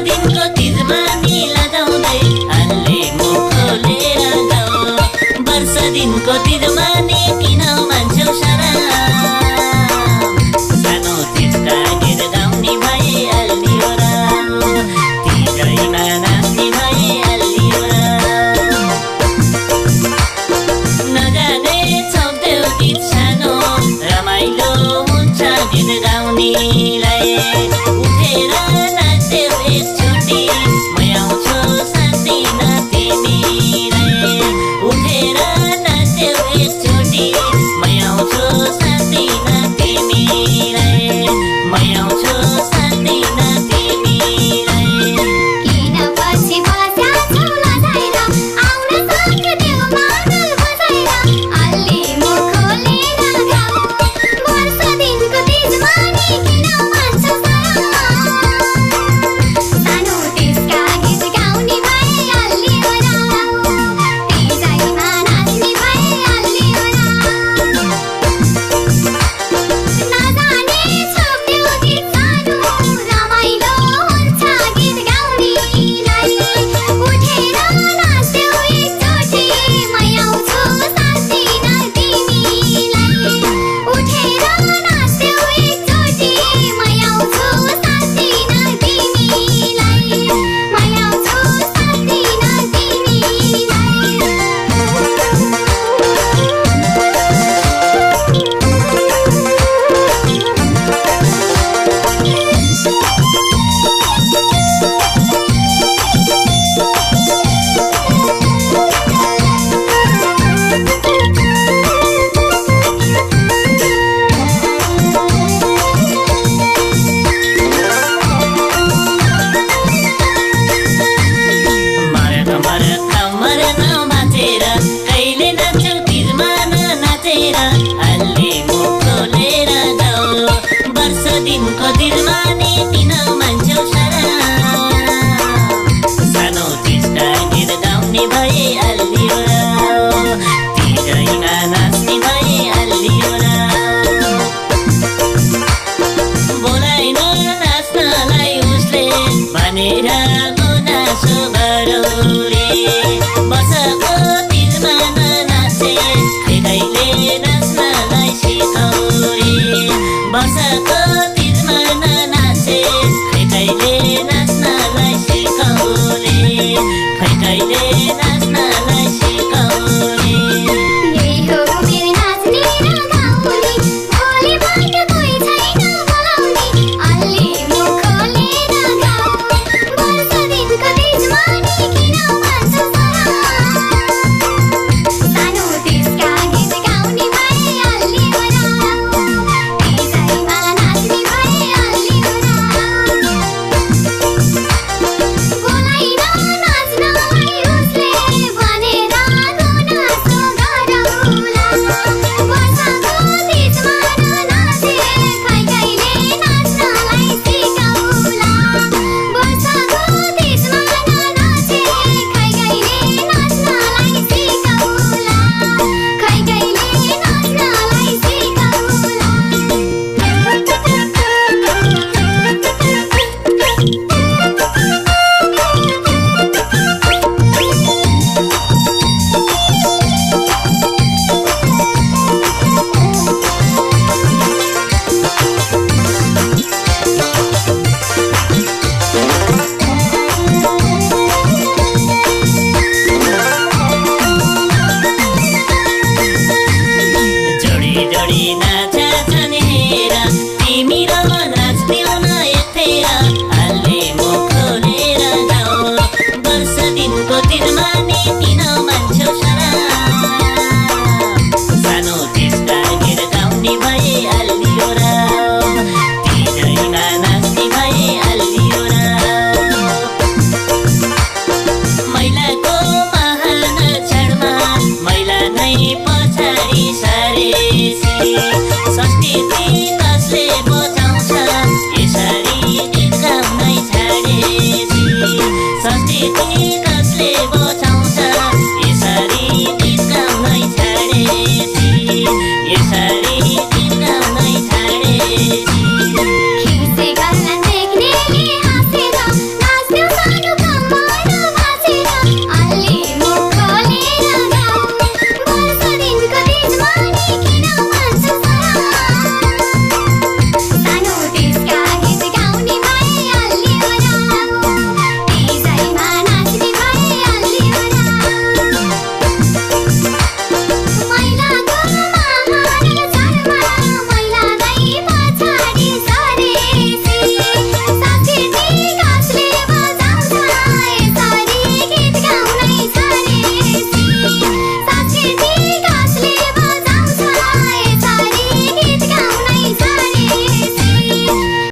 दिनको तिजमा नि लजाउँदै अलि मुख खोलेर गाऊ। वर्ष दिनको तिजमा नि किन मान्छौ सराम, सानो टिस्टा गीत गाउने भए अल्लियो राम, तिजैमा नाच्ने भए अल्लियो राम। नजाने छोप्देऊ गीत सानो रमाइलो हुन्छ गीत गाउनेलाई। उठेर नाच्देऊ एकचोटि म आउँछु साँच्चिन तिमीलाई। उठेर नाच्देऊ एकचोटि म आउँछु साँच्चिन तिमीलाई। म आउँछु साँच्चिन तिमीलाई। किन पछि बस्या छौ लजाएर आउन सक्दैनौ मादल बजाएर अलि मुख खोलेर गाऊ। वर्ष दिनको तिजमा नि किन मान्छौ सराम, सानो टिस्टा गीत गाउने भए अल्लियो राम, तिजैमा नाच्ने भए अल्लियो राम। नजाने छोप्देऊ गीत सानो रमाइलो हुन्छ गीत गाउनेलाई। उठेर नाच्देऊ एकचोटि म आउँछु साँच्चिन तिमीलाई। उठेर नाच्देऊ एकचोटि म आउँछु साँच्चिन तिमीलाई। म आउँछु साँच्चिन तिमीलाई। मरन बाँचेर कहिले नाच्छौ तिजमा ननाचेर अलि मुख खोलेर गाऊ। वर्ष दिनको तिजमा नि किन मान्छौ सराम, सानो टिस्टा गीत गाउने भए अल्लियो राम, तिजैमा नाच्ने भए अल्लियो राम। बोलाइन नाच्नलाई उसले भनेर गुनासो